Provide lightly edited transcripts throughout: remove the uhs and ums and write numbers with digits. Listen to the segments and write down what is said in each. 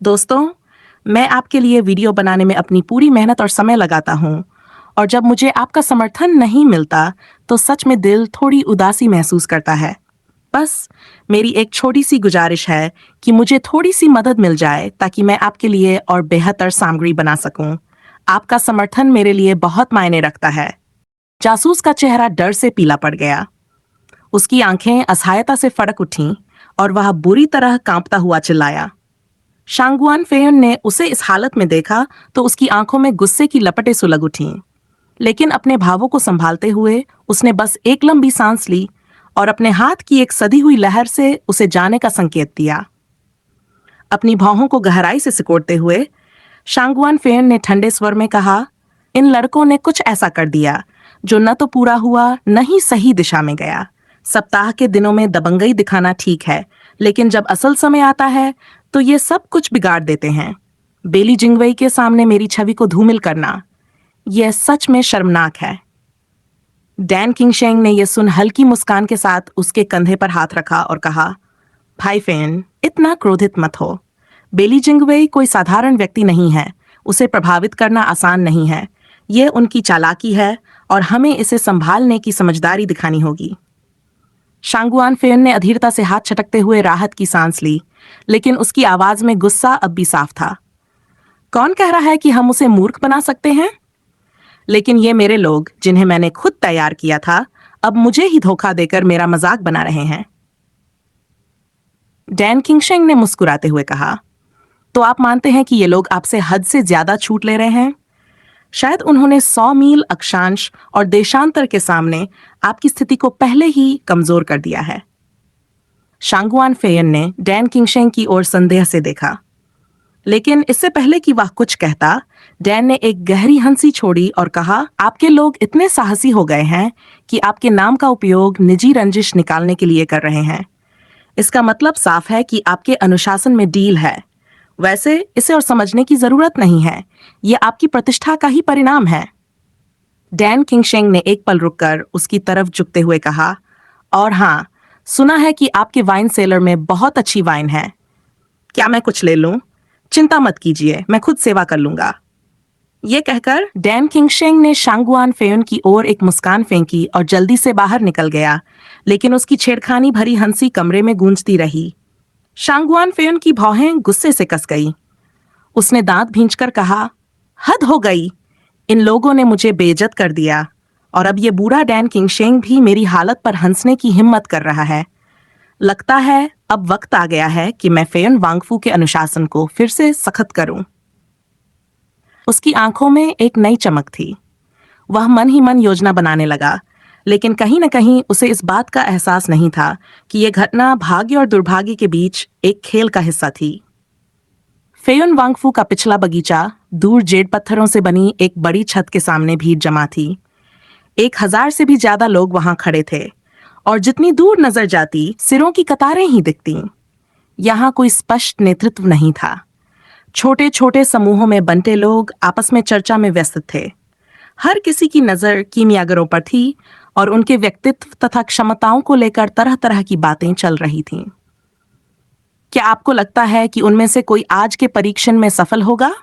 दोस्तों, मैं आपके लिए वीडियो बनाने में अपनी पूरी मेहनत और समय लगाता हूँ और जब मुझे आपका समर्थन नहीं मिलता, तो सच में दिल थोड़ी उदासी महसूस करता है। बस मेरी एक छोटी-सी गुजारिश है कि मुझे थोड़ी-सी मदद मिल जाए ताकि मैं आपके लिए और बेहतर सामग्री बना सकूँ। आपका समर्थन मेरे लिए बहुत मायने रखता है। जासूस का चेहरा डर से पीला पड़ गया। उसकी आंखें असहायता से फड़क उठीं और वह बुरी तरह कांपता हुआ चिल्लाया। शांगुआन फेयन ने उसे इस हालत में देखा तो उसकी आंखों में गुस्से की लपटें सुलग उठीं। लेकिन अपने भावों को संभालते हुए उसने बस एक लंबी सांस ली और अपने हाथ की एक सधी हुई लहर से उसे जाने का संकेत दिया। अपनी भौहों को गहराई से सिकोड़ते हुए शांगुआन फेयन ने ठंडे स्वर में कहा, इन लड़कों ने कुछ ऐसा कर दिया जो न तो पूरा हुआ न ही सही दिशा में गया। सप्ताह के दिनों में दबंगई दिखाना ठीक है, लेकिन जब असल समय आता है तो ये सब कुछ बिगाड़ देते हैं। बेली जिंगवई के सामने मेरी छवि को धूमिल करना, यह सच में शर्मनाक है। डैन किंगशेंग ने यह सुन हल्की मुस्कान के साथ उसके कंधे पर हाथ रखा और कहा, भाई फेन, इतना क्रोधित मत हो। बेली जिंगवेई कोई साधारण व्यक्ति नहीं है। उसे प्रभावित करना आसान नहीं है। यह उनकी चालाकी है और हमें इसे संभालने की समझदारी दिखानी होगी। शांगुआन फेन ने अधीरता से हाथ छटकते हुए राहत की सांस ली, लेकिन उसकी आवाज में गुस्सा अब भी साफ था। कौन कह रहा है कि हम उसे मूर्ख बना सकते हैं? लेकिन ये मेरे लोग, जिन्हें मैंने खुद तैयार किया था, अब मुझे ही धोखा देकर मेरा मजाक बना रहे हैं। डैन किंगशेंग ने मुस्कुराते हुए कहा, तो आप मानते हैं कि ये लोग आपसे हद से ज्यादा छूट ले रहे हैं? शायद उन्होंने 100 मील अक्षांश और देशांतर के सामने आपकी स्थिति को पहले ही कमजोर कर दिया है। शांगुआन फेयन ने डैन किंगशेंग की ओर संदेह से देखा, लेकिन इससे पहले कि वह कुछ कहता, डैन ने एक गहरी हंसी छोड़ी और कहा, आपके लोग इतने साहसी हो गए हैं कि आपके नाम का उपयोग निजी रंजिश निकालने के लिए कर रहे हैं। इसका मतलब साफ है कि आपके अनुशासन में डील है। वैसे इसे और समझने की जरूरत नहीं है। यह आपकी प्रतिष्ठा का ही परिणाम है। डैन किंगशेंग ने एक पल रुककर उसकी तरफ झुकते हुए कहा, और हाँ, सुना है कि आपके वाइन सेलर में बहुत अच्छी वाइन है। क्या मैं कुछ ले लूं? चिंता मत कीजिए, मैं खुद सेवा कर लूंगा। ये कहकर डैन किंगशेंग ने शांगुआन फेयन की ओर एक मुस्कान फेंकी और जल्दी से बाहर निकल गया, लेकिन उसकी छेड़खानी भरी हंसी कमरे में गूंजती रही। शांगुआन फेयन की भौहें गुस्से से कस गई। उसने दांत भींचकर कहा, हद हो गई। इन लोगों ने मुझे बेइज्जत कर दिया और अब ये बूढ़ा डैन किंगशेंग भी मेरी हालत पर हंसने की हिम्मत कर रहा है। लगता है अब वक्त आ गया है कि मैं फेयन वांगफू के अनुशासन को फिर से सख्त करूं। उसकी आंखों में एक नई चमक थी। वह मन ही मन योजना बनाने लगा, लेकिन कहीं न कहीं उसे इस बात का एहसास नहीं था कि यह घटना भाग्य और दुर्भाग्य के बीच एक खेल का हिस्सा थी। फेयुन वांगफू का पिछला बगीचा दूर जेड पत्थरों से बनी एक बड़ी छत के सामने भीड़ जमा थी। 1000 से भी ज्यादा लोग वहां खड़े थे और जितनी दूर नजर जाती सिरों की कतारें ही दिखती। यहाँ कोई स्पष्ट नेतृत्व नहीं था। छोटे छोटे समूहों में बंटे लोग आपस में चर्चा में व्यस्त थे। हर किसी की नजर कीमियागरों पर थी और उनके व्यक्तित्व तथा क्षमताओं को लेकर तरह तरह की बातें चल रही थीं। क्या आपको लगता है कि उनमें से कोई आज के परीक्षण में सफल होगा?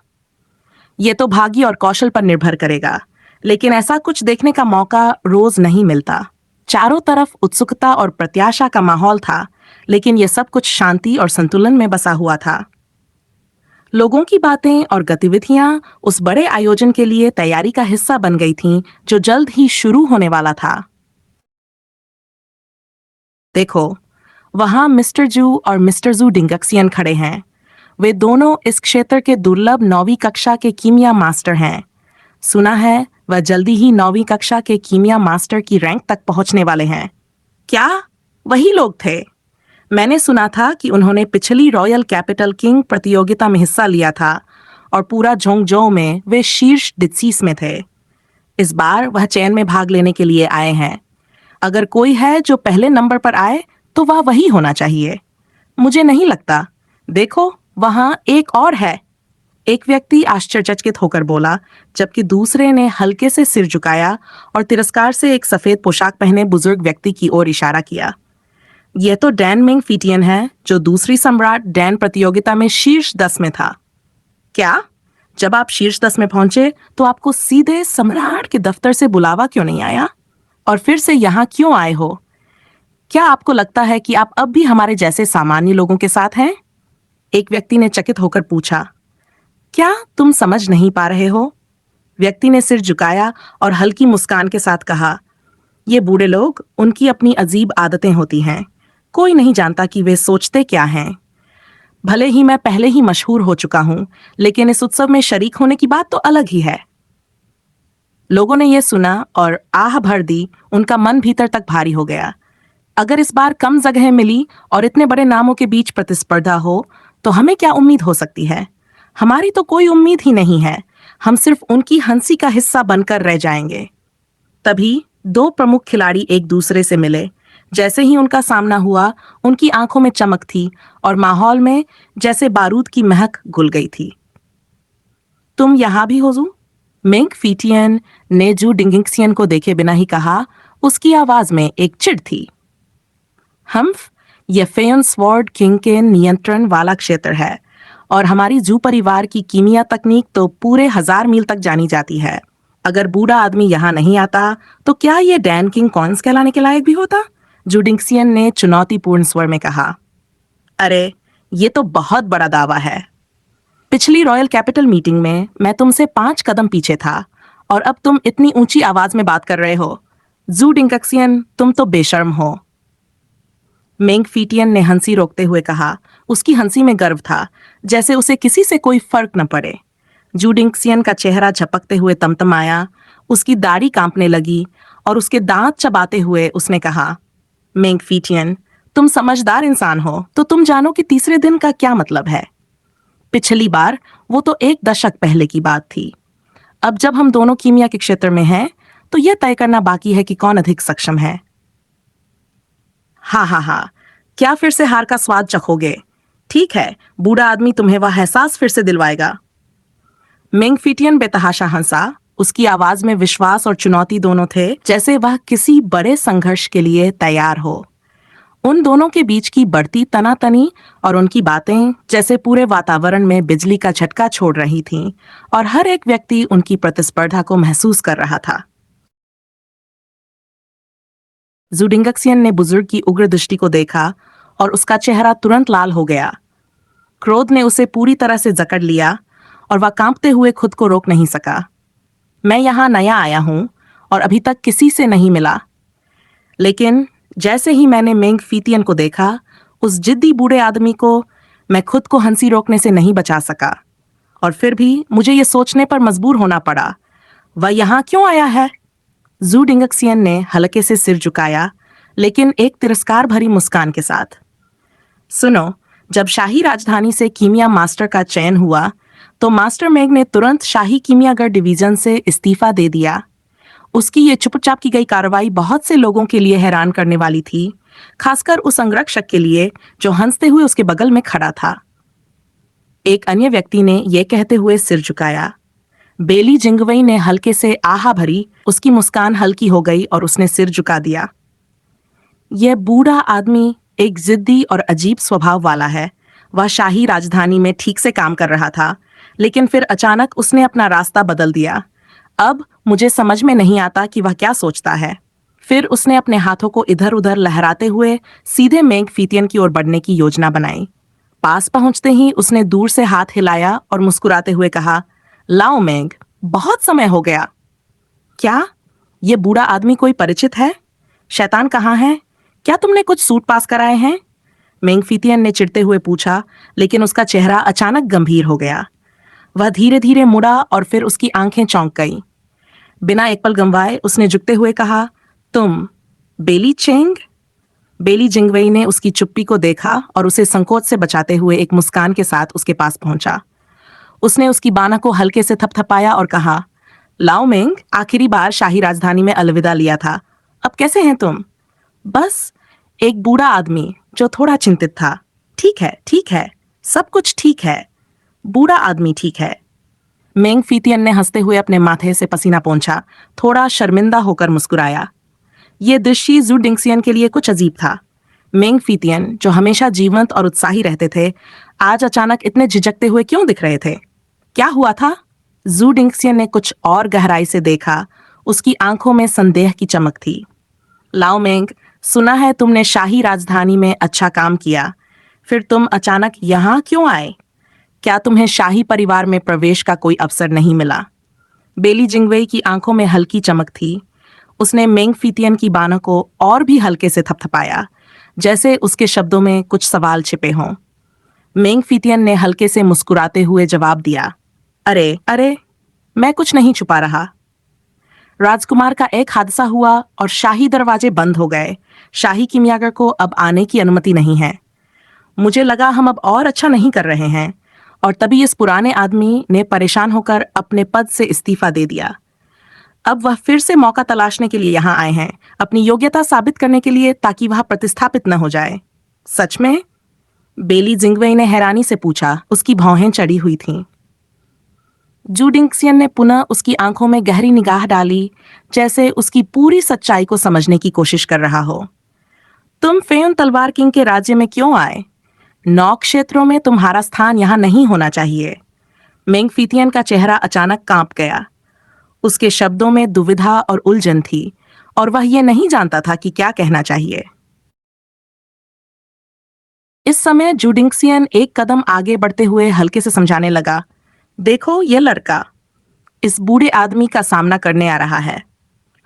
ये तो भाग्य और कौशल पर निर्भर करेगा, लेकिन ऐसा कुछ देखने का मौका रोज नहीं मिलता। चारों तरफ उत्सुकता और प्रत्याशा का माहौल था, लेकिन यह सब कुछ शांति और संतुलन में बसा हुआ था। लोगों की बातें और गतिविधियां उस बड़े आयोजन के लिए तैयारी का हिस्सा बन गई थीं, जो जल्द ही शुरू होने वाला था। देखो, वहां मिस्टर जू और मिस्टर जू डिंगक्सियन खड़े हैं। वे दोनों इस क्षेत्र के दुर्लभ 9वीं कक्षा के कीमिया मास्टर हैं। सुना है वह जल्दी ही 9वीं कक्षा के कीमिया मास्टर की रैंक तक पहुंचने वाले हैं। क्या वही लोग थे? मैंने सुना था कि उन्होंने पिछली रॉयल कैपिटल किंग प्रतियोगिता में हिस्सा लिया था और पूरा झोंगझोउ में वे शीर्ष डित्सीस में थे। इस बार वह चयन में भाग लेने के लिए आए हैं। अगर कोई है जो पहले नंबर पर आए तो वह वही होना चाहिए। मुझे नहीं लगता। देखो, वहां एक और है। एक व्यक्ति आश्चर्यचकित होकर बोला, जबकि दूसरे ने हल्के से सिर झुकाया और तिरस्कार से एक सफेद पोशाक पहने बुजुर्ग व्यक्ति की ओर इशारा किया। यह तो डैन मिंग फीटियन है जो दूसरी सम्राट डैन प्रतियोगिता में शीर्ष 10 में था। क्या? जब आप शीर्ष 10 में पहुंचे तो आपको सीधे सम्राट के दफ्तर से बुलावा क्यों नहीं आया? और फिर से यहाँ क्यों आए हो? क्या आपको लगता है कि आप अब भी हमारे जैसे सामान्य लोगों के साथ हैं? एक व्यक्ति ने चकित होकर पूछा। क्या तुम समझ नहीं पा रहे हो? व्यक्ति ने सिर झुकाया और हल्की मुस्कान के साथ कहा, ये बूढ़े लोग, उनकी अपनी अजीब आदतें होती हैं। कोई नहीं जानता कि वे सोचते क्या हैं। भले ही मैं पहले ही मशहूर हो चुका हूं, लेकिन इस उत्सव में शरीक होने की बात तो अलग ही है। लोगों ने यह सुना और आह भर दी, उनका मन भीतर तक भारी हो गया। अगर इस बार कम जगह मिली और इतने बड़े नामों के बीच प्रतिस्पर्धा हो, तो हमें क्या उम्मीद हो सकती है? हमारी तो कोई उम्मीद ही नहीं है। हम सिर्फ उनकी हंसी का हिस्सा बनकर रह जाएंगे। तभी दो प्रमुख खिलाड़ी एक दूसरे से मिले। जैसे ही उनका सामना हुआ, उनकी आंखों में चमक थी और माहौल में जैसे बारूद की महक घुल गई थी। तुम यहां भी हो जू? मिंग फीटियन ने जू डिंगिंगसियन को देखे बिना ही कहा। उसकी आवाज में एक चिढ़ थी। हम्फ, यह फेयन स्वॉर्ड किंग के नियंत्रण वाला क्षेत्र है और हमारी जू परिवार की कीमिया तकनीक तो पूरे 1000 मील तक जानी जाती है। अगर बूढ़ा आदमी यहाँ नहीं आता तो क्या ये डैन किंग कॉइन्स कहलाने के लायक भी होता? जुडिंगसियन ने चुनौतीपूर्ण स्वर में कहा। अरे, ये तो बहुत बड़ा दावा है। पिछली रॉयल कैपिटल मीटिंग में मैं तुमसे 5 कदम पीछे था और अब तुम इतनी ऊंची आवाज में बात कर रहे हो। जू डिंगक्सियन, तुम तो बेशर्म हो। मेंग फीटियन ने हंसी रोकते हुए कहा। उसकी हंसी में गर्व था, जैसे उसे किसी से कोई फर्क न पड़े। जूडिंगसियन का चेहरा झपकते हुए तमतमाया, उसकी दाढ़ी कांपने लगी और उसके दांत चबाते हुए उसने कहा, मेंग फीटियन, तुम समझदार इंसान हो तो तुम जानो कि तीसरे दिन का क्या मतलब है। पिछली बार वो तो 1 दशक पहले की बात थी। अब जब हम दोनों कीमिया के क्षेत्र में हैं, तो यह तय करना बाकी है कि कौन अधिक सक्षम है। हाँ हाँ हाँ, क्या फिर से हार का स्वाद चखोगे? ठीक है, बूढ़ा आदमी तुम्हें वह एहसास फिर से दिलवाएगा। मेंग फीटियन बेतहाशा हंसा। उसकी आवाज में विश्वास और चुनौती दोनों थे, जैसे वह किसी बड़े संघर्ष के लिए तैयार हो। उन दोनों के बीच की बढ़ती तनातनी और उनकी बातें जैसे पूरे वातावरण में बिजली का झटका छोड़ रही थीं और हर एक व्यक्ति उनकी प्रतिस्पर्धा को महसूस कर रहा था। जुडिंगक्सियन ने बुजुर्ग की उग्र दृष्टि को देखा और उसका चेहरा तुरंत लाल हो गया। क्रोध ने उसे पूरी तरह से जकड़ लिया और वह कांपते हुए खुद को रोक नहीं सका। मैं यहाँ नया आया हूँ और अभी तक किसी से नहीं मिला, लेकिन जैसे ही मैंने मेंग फीटियन को देखा, उस जिद्दी बूढ़े आदमी को, मैं खुद को हंसी रोकने से नहीं बचा सका। और फिर भी मुझे ये सोचने पर मजबूर होना पड़ा, वह यहाँ क्यों आया है? जू डिंगक्सियन ने हल्के से सिर झुकाया, लेकिन एक तिरस्कार भरी मुस्कान के साथ। सुनो, जब शाही राजधानी से कीमिया मास्टर का चयन हुआ, तो मास्टर मेंग ने तुरंत शाही कीमियागर डिवीजन से इस्तीफा दे दिया। उसकी ये चुपचाप की गई कार्रवाई बहुत से लोगों के लिए हैरान करने वाली थी, खासकर उस अंगरक्षक के लिए जो हंसते हुए उसके बगल में खड़ा था। एक अन्य व्यक्ति ने यह कहते हुए सिर झुकाया। बेली जिंगवई ने हल्के से आहा भरी। उसकी मुस्कान हल्की हो गई और उसने सिर झुका दिया। यह बूढ़ा आदमी एक जिद्दी और अजीब स्वभाव वाला है। वह शाही राजधानी में ठीक से काम कर रहा था, लेकिन फिर अचानक उसने अपना रास्ता बदल दिया। अब मुझे समझ में नहीं आता कि वह क्या सोचता है। फिर उसने अपने हाथों को इधर उधर लहराते हुए सीधे मेंग फीटियन की ओर बढ़ने की योजना बनाई। पास पहुंचते ही उसने दूर से हाथ हिलाया और मुस्कुराते हुए कहा, लाओ मेंग, बहुत समय हो गया। क्या ये बूढ़ा आदमी कोई परिचित है? शैतान कहाँ है? क्या तुमने कुछ सूट पास कराए हैं? मेंग फीटियन ने चिढ़ते हुए पूछा, लेकिन उसका चेहरा अचानक गंभीर हो गया। वह धीरे धीरे मुड़ा और फिर उसकी आंखें चौंक गईं। बिना एक पल गंवाए उसने झुकते हुए कहा, तुम बेली चेंग? बेली जिंगवई ने उसकी चुप्पी को देखा और उसे संकोच से बचाते हुए एक मुस्कान के साथ उसके पास पहुंचा। उसने उसकी बाना को हल्के से थपथपाया और कहा, लाओ मेंग, आखिरी बार शाही राजधानी में अलविदा लिया था। अब कैसे हैं तुम? बस एक बूढ़ा आदमी जो थोड़ा चिंतित था। ठीक है, सब कुछ ठीक है। बूढ़ा आदमी ठीक है। मेंग फीटियन ने हंसते हुए अपने माथे से पसीना पोंछा, थोड़ा शर्मिंदा होकर मुस्कुराया। यह दृश्य जू डिंगक्सियन के लिए कुछ अजीब था। मेंग फीतियन, जो हमेशा जीवंत और उत्साही रहते थे, आज अचानक इतने झिझकते हुए क्यों दिख रहे थे? क्या हुआ था? जू डिंगसियन ने कुछ और गहराई से देखा। उसकी आंखों में संदेह की चमक थी। लाओ मेंग, सुना है तुमने शाही राजधानी में अच्छा काम किया, फिर तुम अचानक यहाँ क्यों आए? क्या तुम्हें शाही परिवार में प्रवेश का कोई अवसर नहीं मिला? बेली जिंगवेई की आंखों में हल्की चमक थी। उसने मेंग फीतियन की बानों को और भी हल्के से थपथपाया, जैसे उसके शब्दों में कुछ सवाल छिपे हों। मेंग फीतियन ने हल्के से मुस्कुराते हुए जवाब दिया, अरे अरे, मैं कुछ नहीं छुपा रहा। राजकुमार का एक हादसा हुआ और शाही दरवाजे बंद हो गए। शाही किमियागर को अब आने की अनुमति नहीं है। मुझे लगा हम अब और अच्छा नहीं कर रहे हैं, और तभी इस पुराने आदमी ने परेशान होकर अपने पद से इस्तीफा दे दिया। अब वह फिर से मौका तलाशने के लिए यहाँ आए हैं, अपनी योग्यता साबित करने के लिए, ताकि वह प्रतिस्थापित न हो जाए। सच में? बेली जिंगवेई ने हैरानी से पूछा। उसकी भौहें चढ़ी हुई थीं। जू डिंगसियन ने पुनः उसकी आंखों में गहरी निगाह डाली, जैसे उसकी पूरी सच्चाई को समझने की कोशिश कर रहा हो। तुम फेयुन तलवार किंग के राज्य में क्यों आए? 9 क्षेत्रों में तुम्हारा स्थान यहाँ नहीं होना चाहिए। मेंग फीतियन का चेहरा अचानक कांप गया। उसके शब्दों में दुविधा और उलझन थी, और वह यह नहीं जानता था कि क्या कहना चाहिए। इस समय जू डिंगसियन एक कदम आगे बढ़ते हुए हल्के से समझाने लगा, देखो, यह लड़का इस बूढ़े आदमी का सामना करने आ रहा है।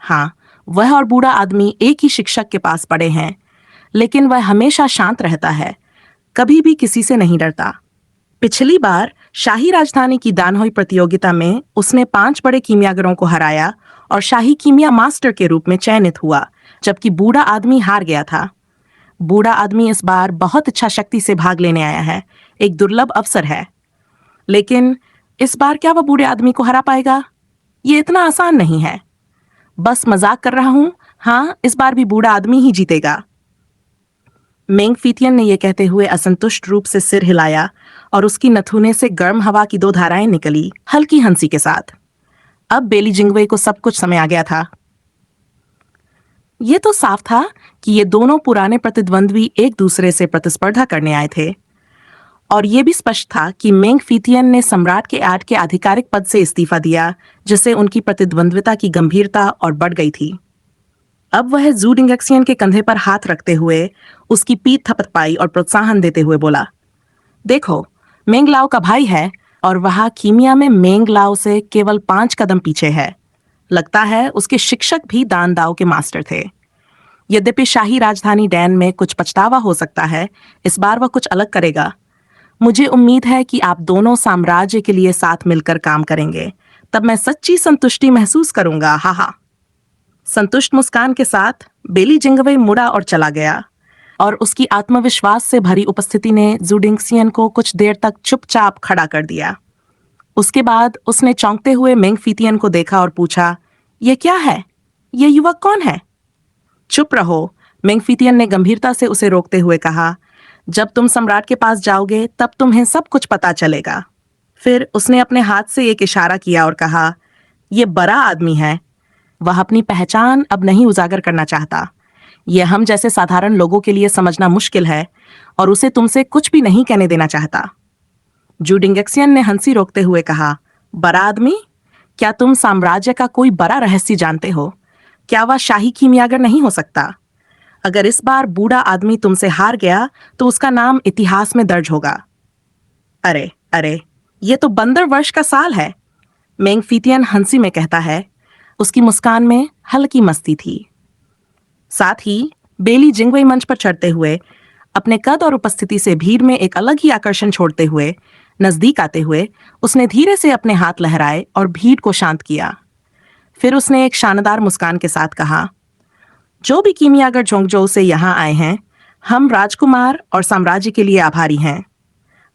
हाँ, वह और बूढ़ा आदमी एक ही शिक्षक के पास पढ़े हैं, लेकिन वह हमेशा शांत रहता है, कभी भी किसी से नहीं डरता। पिछली बार शाही राजधानी की दानहोई प्रतियोगिता में उसने 5 बड़े कीमियागरों को हराया और शाही कीमिया मास्टर के रूप में चयनित हुआ, जबकि बूढ़ा आदमी हार गया था। बूढ़ा आदमी इस बार बहुत इच्छा शक्ति से भाग लेने आया है, एक दुर्लभ अवसर है। लेकिन इस बार क्या वह बूढ़े आदमी को हरा पाएगा? ये इतना आसान नहीं है। बस मजाक कर रहा हूं। हाँ, इस बार भी बूढ़ा आदमी ही जीतेगा। मेंग फीतियन ने यह कहते हुए असंतुष्ट रूप से सिर हिलाया, और उसकी नथुने से गर्म हवा की 2 धाराएं निकली, हल्की हंसी के साथ। अब बेली जिंगवेई को सब कुछ समझ आ गया था। यह तो साफ था कि ये दोनों पुराने प्रतिद्वंद्वी एक दूसरे से प्रतिस्पर्धा करने आए थे, और यह भी स्पष्ट था कि मेंग फीतियन ने सम्राट के आर्ट के आधिकारिक पद से इस्तीफा दिया, जिससे उनकी प्रतिद्वंद्विता की गंभीरता और बढ़ गई थी। अब वह जू डिंगसियन के कंधे पर हाथ रखते हुए उसकी पीठ थपथपाई और प्रोत्साहन देते हुए बोला, देखो, मेंग लाओ का भाई है, और वह कीमिया में मेंग लाओ से केवल 5 कदम पीछे है। लगता है उसके शिक्षक भी दान दाओ के मास्टर थे। यद्यपि शाही राजधानी डैन में कुछ पछतावा हो सकता है, इस बार वह कुछ अलग करेगा। मुझे उम्मीद है कि आप दोनों साम्राज्य के लिए साथ मिलकर काम करेंगे, तब मैं सच्ची संतुष्टि महसूस करूंगा। हा हा। संतुष्ट मुस्कान के साथ बेली जिंगवेई मुड़ा और चला गया, और उसकी आत्मविश्वास से भरी उपस्थिति ने जू डिंगसियन को कुछ देर तक चुपचाप खड़ा कर दिया। उसके बाद उसने चौंकते हुए मेंग फीतियन को देखा और पूछा, यह क्या है? यह युवक कौन है? चुप रहो, मेंग फीतियन ने गंभीरता से उसे रोकते हुए कहा। जब तुम सम्राट के पास जाओगे तब तुम्हें सब कुछ पता चलेगा। फिर उसने अपने हाथ से एक इशारा किया और कहा, यह बड़ा आदमी है। वह अपनी पहचान अब नहीं उजागर करना चाहता। यह हम जैसे साधारण लोगों के लिए समझना मुश्किल है, और उसे तुमसे कुछ भी नहीं कहने देना चाहता। जू डिंगसियन ने हंसी रोकते हुए कहा, बड़ा आदमी? क्या तुम साम्राज्य का कोई बड़ा रहस्य जानते हो? क्या वह शाही कीमियागर नहीं हो सकता? अगर इस बार बूढ़ा आदमी तुमसे हार गया तो उसका नाम इतिहास में दर्ज होगा। अरे अरे, ये तो बंदर वर्ष का साल है, मेंग फीतियन हंसी में कहता है। उसकी मुस्कान में हल्की मस्ती थी। साथ ही बेली जिंगवेई मंच पर चढ़ते हुए, अपने कद और उपस्थिति से भीड़ में एक अलग ही आकर्षण छोड़ते हुए, नजदीक आते हुए उसने धीरे से अपने हाथ लहराए और भीड़ को शांत किया। फिर उसने एक शानदार मुस्कान के साथ कहा, जो भी कीमियागर झोंगजोउ से यहाँ आए हैं, हम राजकुमार और साम्राज्य के लिए आभारी हैं।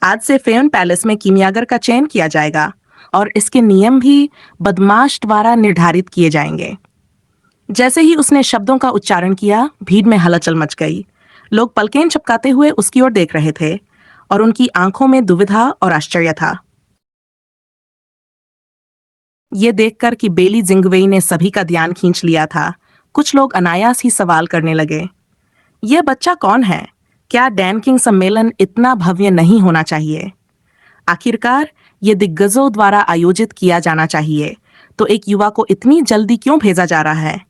आज से फेयुन पैलेस में कीमियागर का चयन किया जाएगा, और इसके नियम भी बदमाश द्वारा निर्धारित किए जाएंगे। जैसे ही उसने शब्दों का उच्चारण किया, भीड़ में हलचल मच गई। लोग पलकें झपकाते हुए उसकी ओर देख रहे थे, और उनकी आंखों में दुविधा और आश्चर्य था। ये देखकर कि बेली जिंगवेई ने सभी का ध्यान खींच लिया था, कुछ लोग अनायास ही सवाल करने लगे। यह बच्चा कौन है? क्या डैन किंग सम्मेलन इतना भव्य नहीं होना चाहिए? आखिरकार ये दिग्गजों द्वारा आयोजित किया जाना चाहिए, तो एक युवा को इतनी जल्दी क्यों भेजा जा रहा है?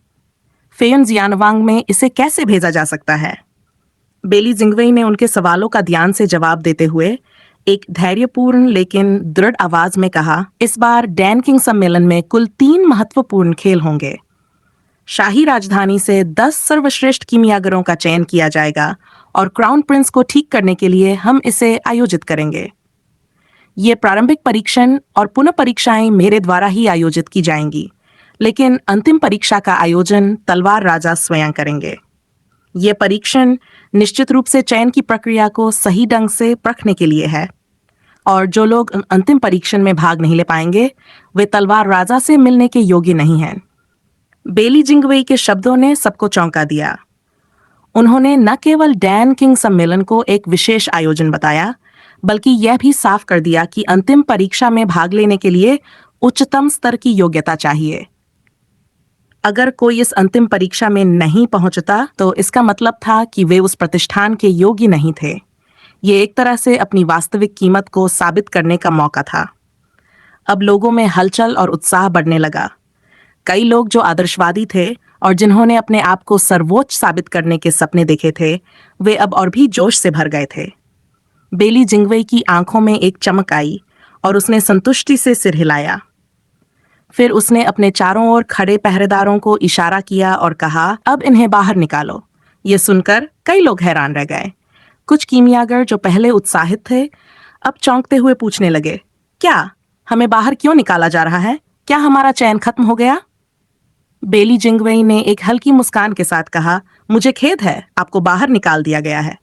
फेयन जियानवांग में इसे कैसे भेजा जा सकता है? बेली जिंगवेई ने उनके सवालों का ध्यान से जवाब देते हुए एक धैर्यपूर्ण लेकिन दृढ़ आवाज में कहा, इस बार डैन किंग सम्मेलन में कुल 3 महत्वपूर्ण खेल होंगे। शाही राजधानी से 10 सर्वश्रेष्ठ कीमियागरों का चयन किया जाएगा और क्राउन प्रिंस को ठीक करने के लिए हम इसे आयोजित करेंगे। ये प्रारंभिक परीक्षण और पुनः परीक्षाएं मेरे द्वारा ही आयोजित की जाएंगी, लेकिन अंतिम परीक्षा का आयोजन तलवार राजा स्वयं करेंगे। ये परीक्षण निश्चित रूप से चयन की प्रक्रिया को सही ढंग से परखने के लिए है, और जो लोग अंतिम परीक्षण में भाग नहीं ले पाएंगे वे तलवार राजा से मिलने के योग्य नहीं हैं। बेली जिंगवेई के शब्दों ने सबको चौंका दिया। उन्होंने न केवल डैन किंग सम्मेलन को एक विशेष आयोजन बताया, बल्कि यह भी साफ कर दिया कि अंतिम परीक्षा में भाग लेने के लिए उच्चतम स्तर की योग्यता चाहिए। अगर कोई इस अंतिम परीक्षा में नहीं पहुंचता तो इसका मतलब था कि वे उस प्रतिष्ठान के योग्य नहीं थे। ये एक तरह से अपनी वास्तविक कीमत को साबित करने का मौका था। अब लोगों में हलचल और उत्साह बढ़ने लगा। कई लोग जो आदर्शवादी थे और जिन्होंने अपने आप को सर्वोच्च साबित करने के सपने देखे थे, वे अब और भी जोश से भर गए थे। बेली जिंगवेई की आंखों में एक चमक आई और उसने संतुष्टि से सिर हिलाया। फिर उसने अपने चारों ओर खड़े पहरेदारों को इशारा किया और कहा, अब इन्हें बाहर निकालो। ये सुनकर कई लोग हैरान रह गए। कुछ कीमियागर जो पहले उत्साहित थे अब चौंकते हुए पूछने लगे, क्या हमें बाहर क्यों निकाला जा रहा है? क्या हमारा चयन खत्म हो गया? बेली जिंगवेई ने एक हल्की मुस्कान के साथ कहा, मुझे खेद है, आपको बाहर निकाल दिया गया है।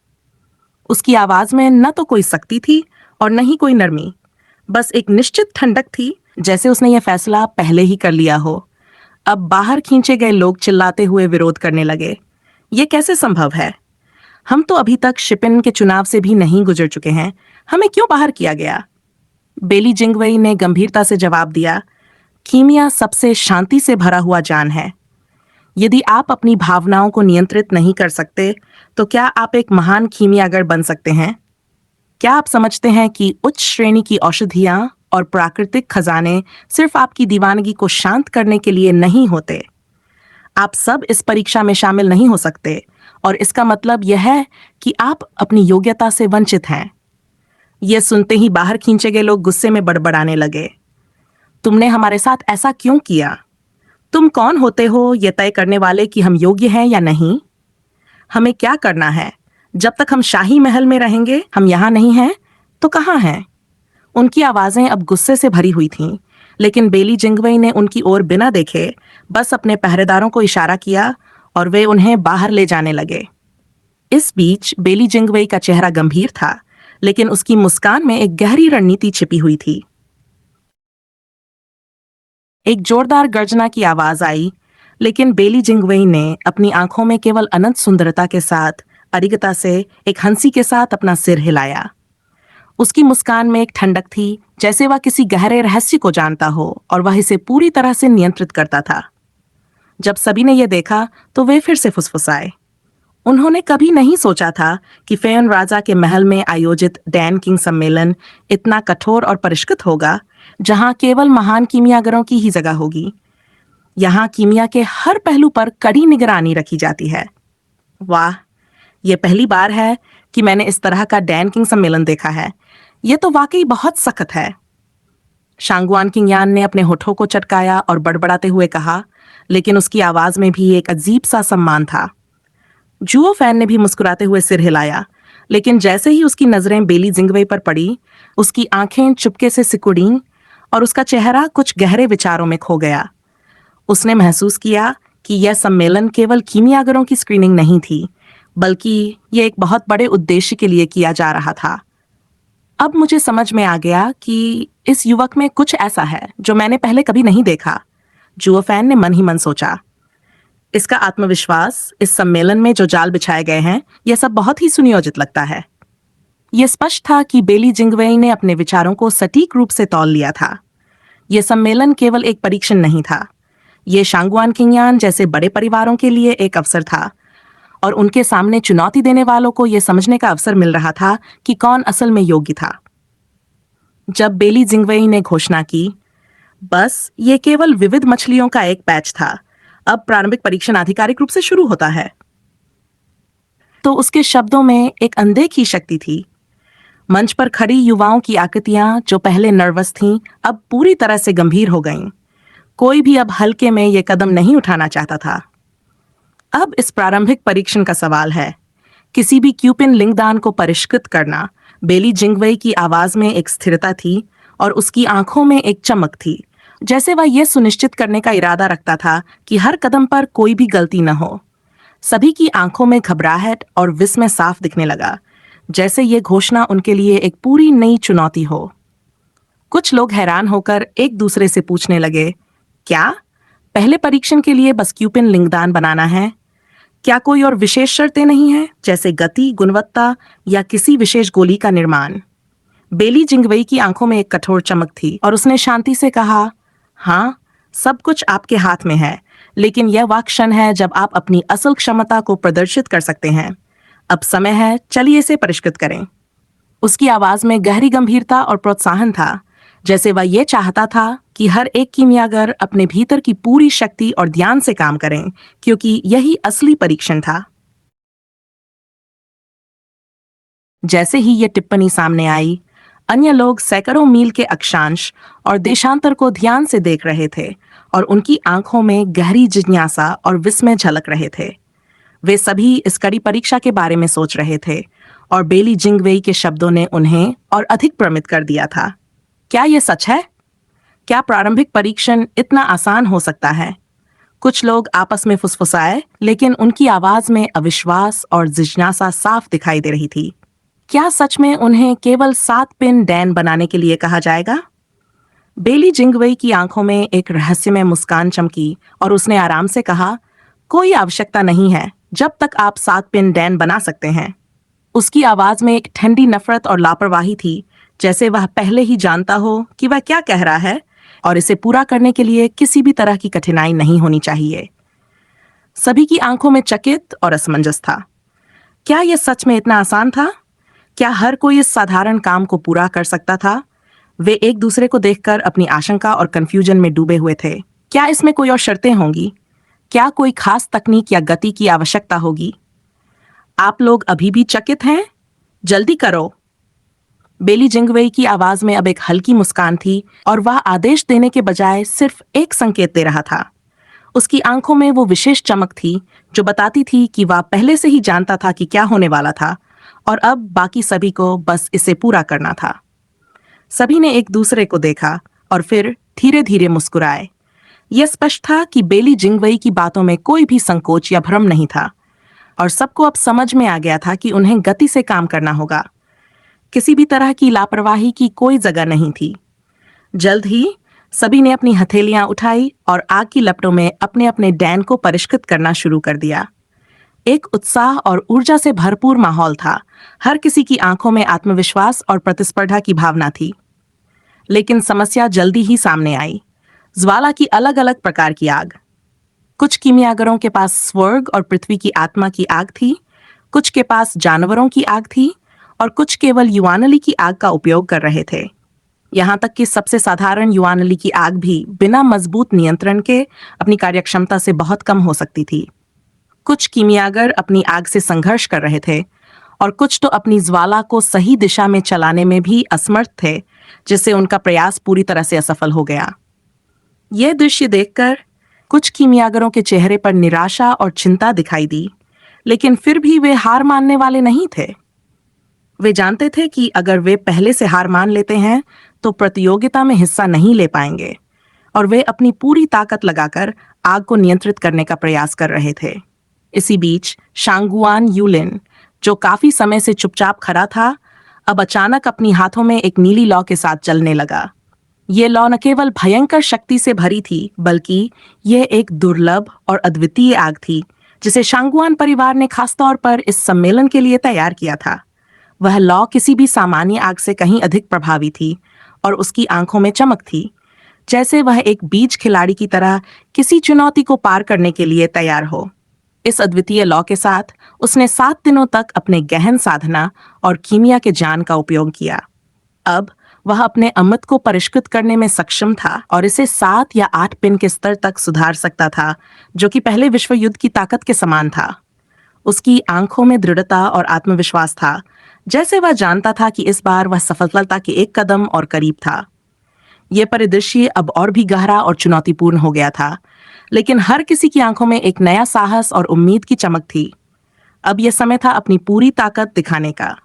उसकी आवाज में न तो कोई सख्ती थी और न ही कोई नरमी, बस एक निश्चित ठंडक थी, जैसे उसने यह फैसला पहले ही कर लिया हो। अब बाहर खींचे गए लोग चिल्लाते हुए विरोध करने लगे, ये कैसे संभव है? हम तो अभी तक शिपिन के चुनाव से भी नहीं गुजर चुके हैं, हमें क्यों बाहर किया गया? बेली जिंगवेई ने गंभीरता से जवाब दिया, कीमिया सबसे शांति से भरा हुआ जान है। यदि आप अपनी भावनाओं को नियंत्रित नहीं कर सकते तो क्या आप एक महान कीमियागर बन सकते हैं? क्या आप समझते हैं कि उच्च श्रेणी की औषधियां और प्राकृतिक खजाने सिर्फ आपकी दीवानगी को शांत करने के लिए नहीं होते? आप सब इस परीक्षा में शामिल नहीं हो सकते, और इसका मतलब यह है कि आप अपनी योग्यता से वंचित हैं। यह सुनते ही बाहर खींचे गए लोग गुस्से में बड़बड़ाने लगे, तुमने हमारे साथ ऐसा क्यों किया? तुम कौन होते हो ये तय करने वाले कि हम योग्य हैं या नहीं? हमें क्या करना है? जब तक हम शाही महल में रहेंगे, हम यहाँ नहीं हैं तो कहाँ हैं? उनकी आवाजें अब गुस्से से भरी हुई थीं, लेकिन बेली जिंगवेई ने उनकी ओर बिना देखे बस अपने पहरेदारों को इशारा किया और वे उन्हें बाहर ले जाने लगे। इस बीच बेली जिंगवेई का चेहरा गंभीर था, लेकिन उसकी मुस्कान में एक गहरी रणनीति छिपी हुई थी। एक जोरदार गर्जना की आवाज आई, लेकिन बेली जिंगवेई ने अपनी आंखों में केवल अनंत सुंदरता के साथ अरिगता से एक हंसी के साथ अपना सिर हिलाया। उसकी मुस्कान में एक ठंडक थी, जैसे वह किसी गहरे रहस्य को जानता हो और वह इसे पूरी तरह से नियंत्रित करता था। जब सभी ने यह देखा तो वे फिर से फुसफुसाए। उन्होंने कभी नहीं सोचा था कि फेयन राजा के महल में आयोजित डैन किंग सम्मेलन इतना कठोर और परिष्कृत होगा, जहां केवल महान कीमियागरों की ही जगह होगी। यहाँ कीमिया के हर पहलू पर कड़ी निगरानी रखी जाती है। वाह, यह पहली बार है कि मैंने इस तरह का डैन किंग सम्मेलन देखा है। यह तो वाकई बहुत सख्त है। शांगुआन किंगयान ने अपने होठों को चटकाया और बड़बड़ाते हुए कहा, लेकिन उसकी आवाज में भी एक अजीब सा सम्मान था। जुओ फैन ने भी मुस्कुराते हुए सिर हिलाया, लेकिन जैसे ही उसकी नजरें बेली जिंगवेई पर पड़ी, उसकी आंखें चुपके से सिकुड़ीं और उसका चेहरा कुछ गहरे विचारों में खो गया। उसने महसूस किया कि यह सम्मेलन केवल कीमियागरों की स्क्रीनिंग नहीं थी, बल्कि यह एक बहुत बड़े उद्देश्य के लिए किया जा रहा था। अब मुझे समझ में आ गया कि इस युवक में कुछ ऐसा है जो मैंने पहले कभी नहीं देखा, जुओ फैन ने मन ही मन सोचा। इसका आत्मविश्वास, इस सम्मेलन में जो जाल बिछाए गए हैं, यह सब बहुत ही सुनियोजित लगता है। यह स्पष्ट था कि बेली जिंगवेई ने अपने विचारों को सटीक रूप से तौल लिया था। यह सम्मेलन केवल एक परीक्षण नहीं था, यह शांगुआन किंगयान जैसे बड़े परिवारों के लिए एक अवसर था। और उनके सामने चुनौती देने वालों को यह समझने का अवसर मिल रहा था कि कौन असल में योग्य था। जब बेली जिंगवेई ने घोषणा की, बस ये केवल विविध मछलियों का एक बैच था, अब प्रारंभिक परीक्षण आधिकारिक रूप से शुरू होता है, तो उसके शब्दों में एक अनदेखी शक्ति थी। मंच पर खड़ी युवाओं की आकृतियां जो पहले नर्वस थीं, अब पूरी तरह से गंभीर हो गईं। कोई भी अब हल्के में ये कदम नहीं उठाना चाहता था। अब इस प्रारंभिक परीक्षण का सवाल है, किसी भी क्यूपिन लिंगदान को परिष्कृत करना। बेली जिंगवेई की आवाज में एक स्थिरता थी और उसकी आंखों में एक चमक थी, जैसे वह यह सुनिश्चित करने का इरादा रखता था कि हर कदम पर कोई भी गलती न हो। सभी की आंखों में घबराहट और विस्मय साफ दिखने लगा, जैसे ये घोषणा उनके लिए एक पूरी नई चुनौती हो। कुछ लोग हैरान होकर एक दूसरे से पूछने लगे, क्या पहले परीक्षण के लिए बस क्यूपिन लिंगदान बनाना है? क्या कोई और विशेष शर्तें नहीं हैं, जैसे गति, गुणवत्ता या किसी विशेष गोली का निर्माण? बेली जिंगवेई की आंखों में एक कठोर चमक थी और उसने शांति से कहा, हाँ, सब कुछ आपके हाथ में है, लेकिन यह वह क्षण है जब आप अपनी असल क्षमता को प्रदर्शित कर सकते हैं। अब समय है, चलिए इसे परिष्कृत करें। उसकी आवाज में गहरी गंभीरता और प्रोत्साहन था, जैसे वह ये चाहता था कि हर एक कीमियागर अपने भीतर की पूरी शक्ति और ध्यान से काम करें, क्योंकि यही असली परीक्षण था। जैसे ही ये टिप्पणी सामने आई, अन्य लोग सैकड़ों मील के अक्षांश और देशांतर को ध्यान से देख रहे थे और उनकी आंखों में गहरी जिज्ञासा और विस्मय झलक रहे थे। वे सभी इस कड़ी परीक्षा के बारे में सोच रहे थे और बेली जिंगवेई के शब्दों ने उन्हें और अधिक भ्रमित कर दिया था। क्या यह सच है? क्या प्रारंभिक परीक्षण इतना आसान हो सकता है? कुछ लोग आपस में फुसफुसाए, लेकिन उनकी आवाज में अविश्वास और जिज्ञासा साफ दिखाई दे रही थी। क्या सच में उन्हें केवल 7 पिन डैन बनाने के लिए कहा जाएगा? बेली जिंगवेई की आंखों में एक रहस्यमय मुस्कान चमकी और उसने आराम से कहा, कोई आवश्यकता नहीं है, जब तक आप 7 पिन डैन बना सकते हैं। उसकी आवाज में एक ठंडी नफरत और लापरवाही थी, जैसे वह पहले ही जानता हो कि वह क्या कह रहा है और इसे पूरा करने के लिए किसी भी तरह की कठिनाई नहीं होनी चाहिए। सभी की आंखों में चकित और असमंजस था। क्या यह सच में इतना आसान था? क्या हर कोई इस साधारण काम को पूरा कर सकता था? वे एक दूसरे को देखकर अपनी आशंका और कंफ्यूजन में डूबे हुए थे। क्या इसमें कोई और शर्तें होंगी? क्या कोई खास तकनीक या गति की आवश्यकता होगी? आप लोग अभी भी चकित हैं? जल्दी करो। बेली जिंगवेई की आवाज में अब एक हल्की मुस्कान थी और वह आदेश देने के बजाय सिर्फ एक संकेत दे रहा था। उसकी आंखों में वो विशेष चमक थी जो बताती थी कि वह पहले से ही जानता था कि क्या होने वाला था और अब बाकी सभी को बस इसे पूरा करना था। सभी ने एक दूसरे को देखा और फिर धीरे धीरे मुस्कुराए। यह स्पष्ट था कि बेली जिंगवेई की बातों में कोई भी संकोच या भ्रम नहीं था और सबको अब समझ में आ गया था कि उन्हें गति से काम करना होगा। किसी भी तरह की लापरवाही की कोई जगह नहीं थी। जल्द ही सभी ने अपनी हथेलियां उठाई और आग की लपटों में अपने अपने डैन को परिष्कृत करना शुरू कर दिया। एक उत्साह और ऊर्जा से भरपूर माहौल था। हर किसी की आंखों में आत्मविश्वास और प्रतिस्पर्धा की भावना थी। लेकिन समस्या जल्दी ही सामने आई। ज्वाला की अलग अलग प्रकार की आग। कुछ कीमियागरों के पास स्वर्ग और पृथ्वी की आत्मा की आग थी, कुछ के पास जानवरों की आग थी और कुछ केवल युवानली की आग का उपयोग कर रहे थे। यहाँ तक कि सबसे साधारण युवानली की आग भी बिना मजबूत नियंत्रण के अपनी कार्यक्षमता से बहुत कम हो सकती थी। कुछ कीमियागर अपनी आग से संघर्ष कर रहे थे और कुछ तो अपनी ज्वाला को सही दिशा में चलाने में भी असमर्थ थे, जिससे उनका प्रयास पूरी तरह से असफल हो गया। यह दृश्य देखकर कुछ कीमियागरों के चेहरे पर निराशा और चिंता दिखाई दी, लेकिन फिर भी वे हार मानने वाले नहीं थे। वे जानते थे कि अगर वे पहले से हार मान लेते हैं तो प्रतियोगिता में हिस्सा नहीं ले पाएंगे, और वे अपनी पूरी ताकत लगाकर आग को नियंत्रित करने का प्रयास कर रहे थे। इसी बीच शांगुआन यूलिन, जो काफी समय से चुपचाप खड़ा था, अब अचानक अपनी हाथों में एक नीली लौ के साथ चलने लगा। ये लौ न केवल भयंकर शक्ति से भरी थी, बल्कि यह एक दुर्लभ और अद्वितीय आग थी जिसे शांगुआन परिवार ने खासतौर पर इस सम्मेलन के लिए तैयार किया था। वह लौ किसी भी सामान्य आग से कहीं अधिक प्रभावी थी और उसकी आंखों में चमक थी, जैसे वह एक बीज खिलाड़ी की तरह किसी चुनौती को पार करने के लिए तैयार हो। इस अद्वितीय लॉ के साथ उसने 7 दिनों तक अपने गहन साधना और कीमिया के ज्ञान का उपयोग किया। अब वह अपने अमृत को परिष्कृत करने में सक्षम था और इसे 7 या 8 पिन के स्तर तक सुधार सकता था, जो कि पहले विश्व युद्ध की ताकत के समान था। उसकी आंखों में दृढ़ता और आत्मविश्वास था, जैसे वह जानता था कि इस बार वह सफलता के एक कदम और करीब था। यह परिदृश्य अब और भी गहरा और चुनौतीपूर्ण हो गया था, लेकिन हर किसी की आंखों में एक नया साहस और उम्मीद की चमक थी। अब यह समय था अपनी पूरी ताकत दिखाने का।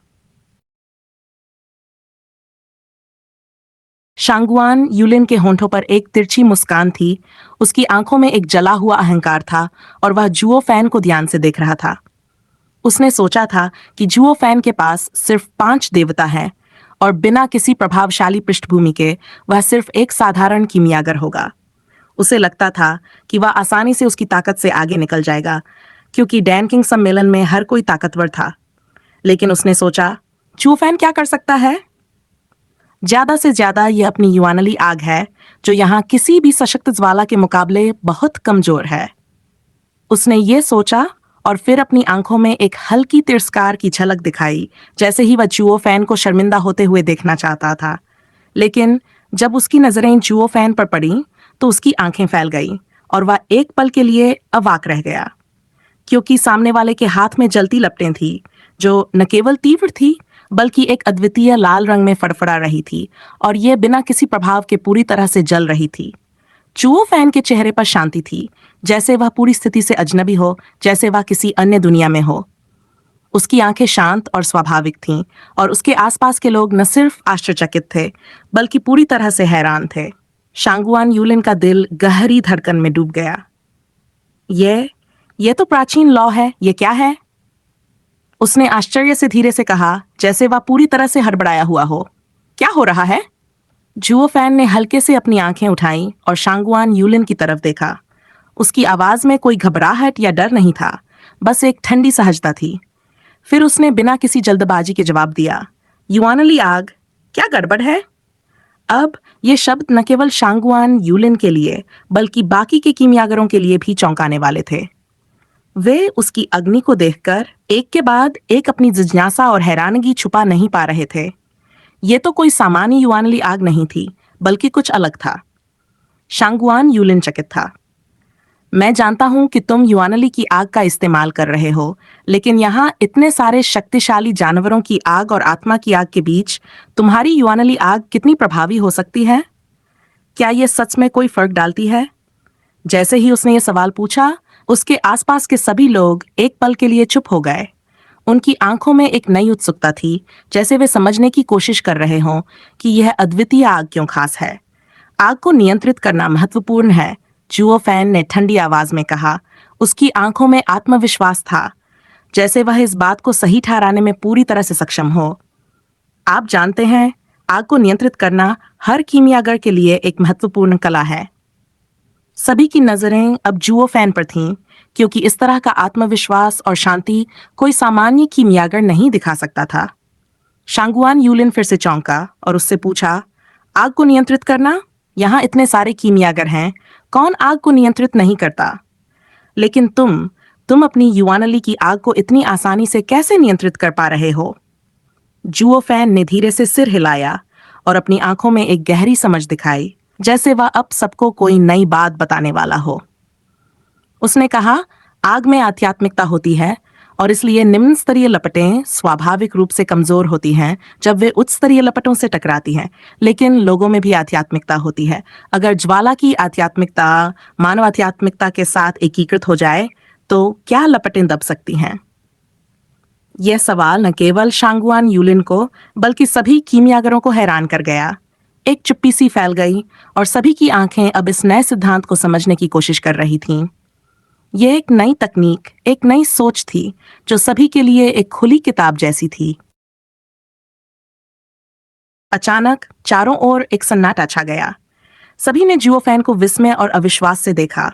शांगुआन यूलिन के होंठों पर एक तिरछी मुस्कान थी, उसकी आंखों में एक जला हुआ अहंकार था और वह जुओ फैन को ध्यान से देख रहा था। उसने सोचा था कि जुओ फैन के पास सिर्फ 5 देवता हैं और बिना किसी प्रभावशाली पृष्ठभूमि के वह सिर्फ एक साधारण कीमियागर होगा। उसे लगता था कि वह आसानी से उसकी ताकत से आगे निकल जाएगा, क्योंकि डैन किंग सम्मेलन में हर कोई ताकतवर था। लेकिन उसने सोचा, जुओ फैन क्या कर सकता है? ज्यादा से ज्यादा यह अपनी युआनली आग है, जो यहाँ किसी भी सशक्त ज्वाला के मुकाबले बहुत कमजोर है। उसने ये सोचा और फिर अपनी आंखों में एक हल्की तिरस्कार की झलक दिखाई, जैसे ही वह जुओ फैन को शर्मिंदा होते हुए देखना चाहता था। लेकिन जब उसकी नजरें जुओ फैन पर पड़ी तो उसकी आंखें फैल गईं और वह एक पल के लिए अवाक रह गया, क्योंकि सामने वाले के हाथ में जलती लपटें थी, जो न केवल तीव्र थी बल्कि एक अद्वितीय लाल रंग में फड़फड़ा रही थी, और यह बिना किसी प्रभाव के पूरी तरह से जल रही थी। जुओ फैन के चेहरे पर शांति थी, जैसे वह पूरी स्थिति से अजनबी हो, जैसे वह किसी अन्य दुनिया में हो। उसकी आंखें शांत और स्वाभाविक थीं और उसके आसपास के लोग न सिर्फ आश्चर्यचकित थे बल्कि पूरी तरह से हैरान थे। शांगुआन यूलिन का दिल गहरी धड़कन में डूब गया। ये तो प्राचीन लॉ है, ये क्या है? उसने आश्चर्य से धीरे से कहा, जैसे वह पूरी तरह से हड़बड़ाया हुआ हो। क्या हो रहा है? जुओ फैन ने हल्के से अपनी आंखें उठाईं और शांगुआन यूलिन की तरफ देखा। उसकी आवाज में कोई घबराहट या डर नहीं था, बस एक ठंडी सहजता थी। फिर उसने बिना किसी जल्दबाजी के जवाब दिया, युआनली आग, क्या गड़बड़ है? अब ये शब्द न केवल शांगुआन यूलिन के लिए बल्कि बाकी के कीमियागरों के लिए भी चौंकाने वाले थे। वे उसकी अग्नि को देखकर एक के बाद एक अपनी जिज्ञासा और हैरानगी छुपा नहीं पा रहे थे। ये तो कोई सामान्य युआनली आग नहीं थी, बल्कि कुछ अलग था। शांगुआन यूलिन चकित था। मैं जानता हूं कि तुम युआनली की आग का इस्तेमाल कर रहे हो, लेकिन यहाँ इतने सारे शक्तिशाली जानवरों की आग और आत्मा की आग के बीच तुम्हारी युआनली आग कितनी प्रभावी हो सकती है? क्या यह सच में कोई फर्क डालती है? जैसे ही उसने ये सवाल पूछा, उसके आसपास के सभी लोग एक पल के लिए चुप हो गए। उनकी आंखों में एक नई उत्सुकता थी, जैसे वे समझने की कोशिश कर रहे हों कि यह अद्वितीय आग क्यों खास है। आग को नियंत्रित करना महत्वपूर्ण है, जुओ फैन ने ठंडी आवाज में कहा। उसकी आंखों में आत्मविश्वास था, जैसे वह इस बात को सही ठहराने में पूरी तरह से सक्षम हो। आप जानते हैं, आग को नियंत्रित करना हर कीमियागर के लिए एक महत्वपूर्ण कला है। सभी की नजरें अब जुओ फैन पर थीं, क्योंकि इस तरह का आत्मविश्वास और शांति कोई सामान्य कीमियागर नहीं दिखा सकता था। शांगुआन यूलिन फिर से चौंका और उससे पूछा, आग को नियंत्रित करना? यहाँ इतने सारे कीमियागर हैं, कौन आग को नियंत्रित नहीं करता? लेकिन तुम अपनी युआनली की आग को इतनी आसानी से कैसे नियंत्रित कर पा रहे हो? जुओ फैन ने धीरे से सिर हिलाया और अपनी आंखों में एक गहरी समझ दिखाई, जैसे वह अब सबको कोई नई बात बताने वाला हो। उसने कहा, आग में आध्यात्मिकता होती है और इसलिए निम्न स्तरीय लपटें स्वाभाविक रूप से कमजोर होती हैं जब वे उच्च स्तरीय लपटों से टकराती हैं, लेकिन लोगों में भी आध्यात्मिकता होती है। अगर ज्वाला की आध्यात्मिकता मानव आध्यात्मिकता के साथ एकीकृत हो जाए तो क्या लपटें दब सकती हैं? यह सवाल न केवल शांगुआन यूलिन को बल्कि सभी कीमियागरों को हैरान कर गया। एक चुप्पी सी फैल गई और सभी की आंखें अब इस नए सिद्धांत को समझने की कोशिश कर रही थीं। यह एक नई तकनीक, एक नई सोच थी, जो सभी के लिए एक खुली किताब जैसी थी। अचानक चारों ओर एक सन्नाटा छा गया। सभी ने जुओ फैन को विस्मय और अविश्वास से देखा।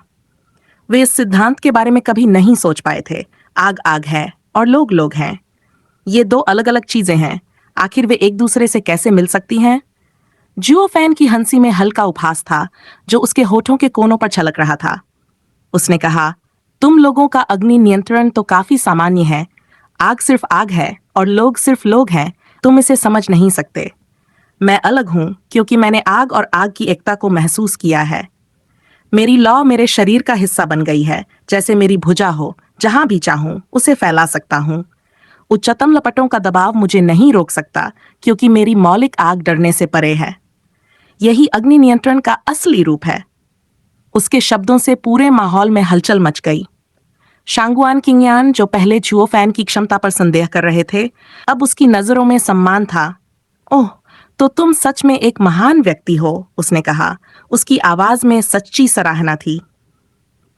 वे इस सिद्धांत के बारे में कभी नहीं सोच पाए थे। आग आग है और लोग लोग हैं। ये दो अलग अलग चीजें हैं। आखिर वे एक दूसरे से कैसे मिल सकती हैं? जुओ फैन की हंसी में हल्का उपहास था, जो उसके होठों के कोनों पर छलक रहा था। उसने कहा, तुम लोगों का अग्नि नियंत्रण तो काफी सामान्य है। आग सिर्फ आग है और लोग सिर्फ लोग हैं। तुम इसे समझ नहीं सकते। मैं अलग हूं क्योंकि मैंने आग और आग की एकता को महसूस किया है। मेरी लौ मेरे शरीर का हिस्सा बन गई है, जैसे मेरी भुजा हो। जहां भी चाहूं उसे फैला सकता हूं। उच्चतम लपटों का दबाव मुझे नहीं रोक सकता क्योंकि मेरी मौलिक आग डरने से परे है। यही अग्नि नियंत्रण का असली रूप है। उसके शब्दों से पूरे माहौल में हलचल मच गई। शांगुआन किंगयान, जो पहले जुओ फैन की क्षमता पर संदेह कर रहे थे, अब उसकी नजरों में सम्मान था। ओह, तो तुम सच में एक महान व्यक्ति हो, उसने कहा। उसकी आवाज में सच्ची सराहना थी।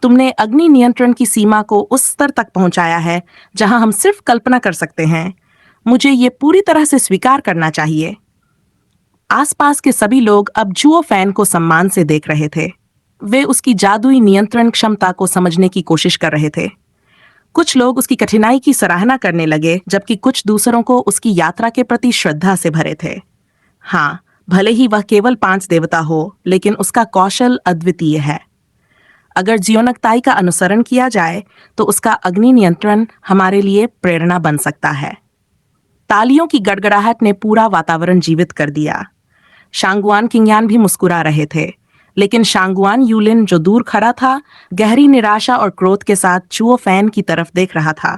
तुमने अग्नि नियंत्रण की सीमा को उस स्तर तक पहुंचाया है जहां हम सिर्फ कल्पना कर सकते हैं। मुझे ये पूरी तरह से स्वीकार करना चाहिए। आसपास के सभी लोग अब जुओ फैन को सम्मान से देख रहे थे। वे उसकी जादुई नियंत्रण क्षमता को समझने की कोशिश कर रहे थे। कुछ लोग उसकी कठिनाई की सराहना करने लगे, जबकि कुछ दूसरों को उसकी यात्रा के प्रति श्रद्धा से भरे थे। हाँ, भले ही वह केवल 5 देवता हो, लेकिन उसका कौशल अद्वितीय है। अगर जियोनकताई का अनुसरण किया जाए तो उसका अग्नि नियंत्रण हमारे लिए प्रेरणा बन सकता है। तालियों की गड़गड़ाहट ने पूरा वातावरण जीवित कर दिया। शांगुआन किंगयान भी मुस्कुरा रहे थे, लेकिन शांगुआन यूलिन, जो दूर खड़ा था, गहरी निराशा और क्रोध के साथ जुओ फैन की तरफ देख रहा था।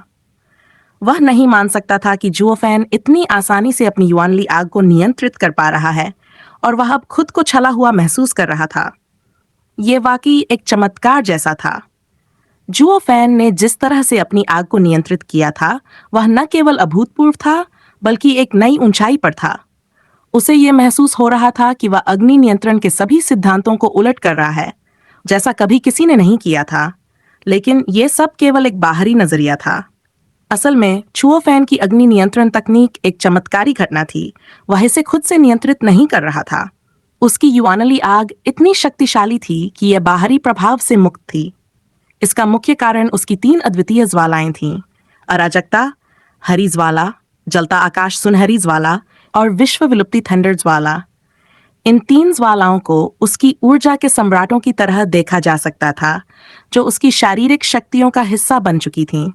वह नहीं मान सकता था कि जुओ फैन इतनी आसानी से अपनी युआनली आग को नियंत्रित कर पा रहा है, और वह अब खुद को छला हुआ महसूस कर रहा था। ये वाकई एक चमत्कार जैसा था। जुओ फैन ने जिस तरह से अपनी आग को नियंत्रित किया था, वह न केवल अभूतपूर्व था, बल्कि एक नई ऊंचाई पर था। उसे यह महसूस हो रहा था कि वह अग्नि नियंत्रण के सभी सिद्धांतों को उलट कर रहा है, जैसा कभी किसी ने नहीं किया था। लेकिन यह सब केवल एक बाहरी नजरिया था। असल में जुओ फैन की अग्नि नियंत्रण तकनीक एक चमत्कारी घटना थी। वह इसे खुद से नियंत्रित नहीं कर रहा था। उसकी युआनली आग इतनी शक्तिशाली थी कि यह बाहरी प्रभाव से मुक्त थी। इसका मुख्य कारण उसकी 3 अद्वितीय ज्वालाएं थीं: अराजकता, हरी ज्वाला, जलता आकाश सुनहरी ज्वाला, और विश्व विलुप्ति थंडर ज्वाला। इन 3 ज्वालाओं को उसकी ऊर्जा के सम्राटों की तरह देखा जा सकता था, जो उसकी शारीरिक शक्तियों का हिस्सा बन चुकी थीं।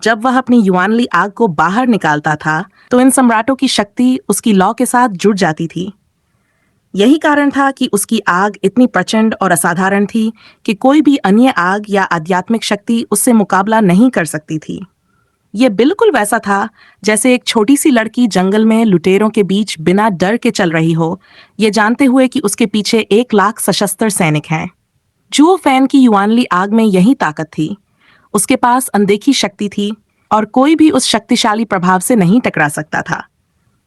जब वह अपनी युआनली आग को बाहर निकालता था, तो इन सम्राटों की शक्ति उसकी लौ के साथ जुड़ जाती थी। यही कारण था कि उसकी आग इतनी प्रचंड और असाधारण थी कि कोई भी अन्य आग या आध्यात्मिक शक्ति उससे मुकाबला नहीं कर सकती थी। यह बिल्कुल वैसा था जैसे एक छोटी सी लड़की जंगल में लुटेरों के बीच बिना डर के चल रही हो, ये जानते हुए कि उसके पीछे 1 लाख सशस्त्र सैनिक हैं। जुओ फैन की युआनली आग में यही ताकत थी। उसके पास अनदेखी शक्ति थी और कोई भी उस शक्तिशाली प्रभाव से नहीं टकरा सकता था।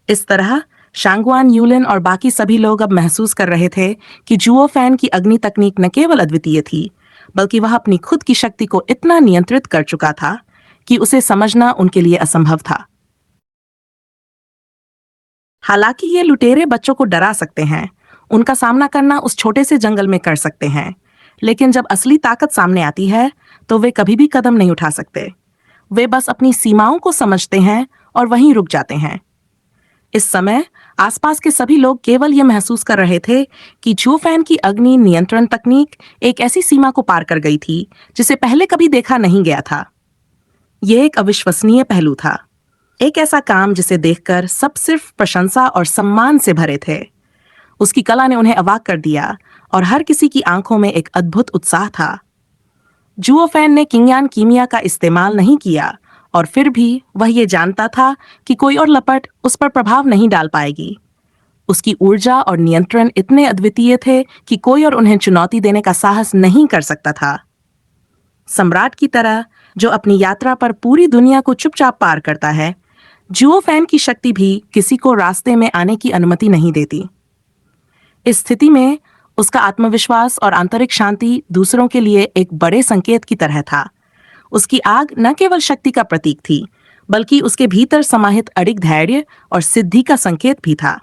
इस तरह शांगुआन यूलिन और बाकी सभी लोग अब महसूस कर रहे थे कि जुओ फैन की अग्नि तकनीक न केवल अद्वितीय थी, बल्कि वह अपनी खुद की शक्ति को इतना नियंत्रित कर चुका था कि उसे समझना उनके लिए असंभव था। हालांकि ये लुटेरे बच्चों को डरा सकते हैं, उनका सामना करना उस छोटे से जंगल में कर सकते हैं, लेकिन जब असली ताकत सामने आती है तो वे कभी भी कदम नहीं उठा सकते। वे बस अपनी सीमाओं को समझते हैं और वहीं रुक जाते हैं। इस समय आसपास के सभी लोग केवल यह महसूस कर रहे थे कि जुओ फैन की अग्नि नियंत्रण तकनीक एक ऐसी सीमा को पार कर गई थी जिसे पहले कभी देखा नहीं गया था। यह एक अविश्वसनीय पहलू था, एक ऐसा काम जिसे देखकर सब सिर्फ प्रशंसा और सम्मान से भरे थे। उसकी कला ने उन्हें अवाक कर दिया और हर किसी की आंखों में एक अद्भुत उत्साह था। जुओ फैन ने किंगयान कीमिया का इस्तेमाल नहीं किया, और फिर भी वह ये जानता था कि कोई और लपट उस पर प्रभाव नहीं डाल पाएगी। उसकी ऊर्जा और नियंत्रण इतने अद्वितीय थे कि कोई और उन्हें चुनौती देने का साहस नहीं कर सकता था। सम्राट की तरह जो अपनी यात्रा पर पूरी दुनिया को चुपचाप पार करता है, जुओ फैन की शक्ति भी किसी को रास्ते में आने की अनुमति नहीं देती। इस स्थिति में उसका आत्मविश्वास और आंतरिक शांति दूसरों के लिए एक बड़े संकेत की तरह था। उसकी आग न केवल शक्ति का प्रतीक थी, बल्कि उसके भीतर समाहित अडिग धैर्य और सिद्धि का संकेत भी था।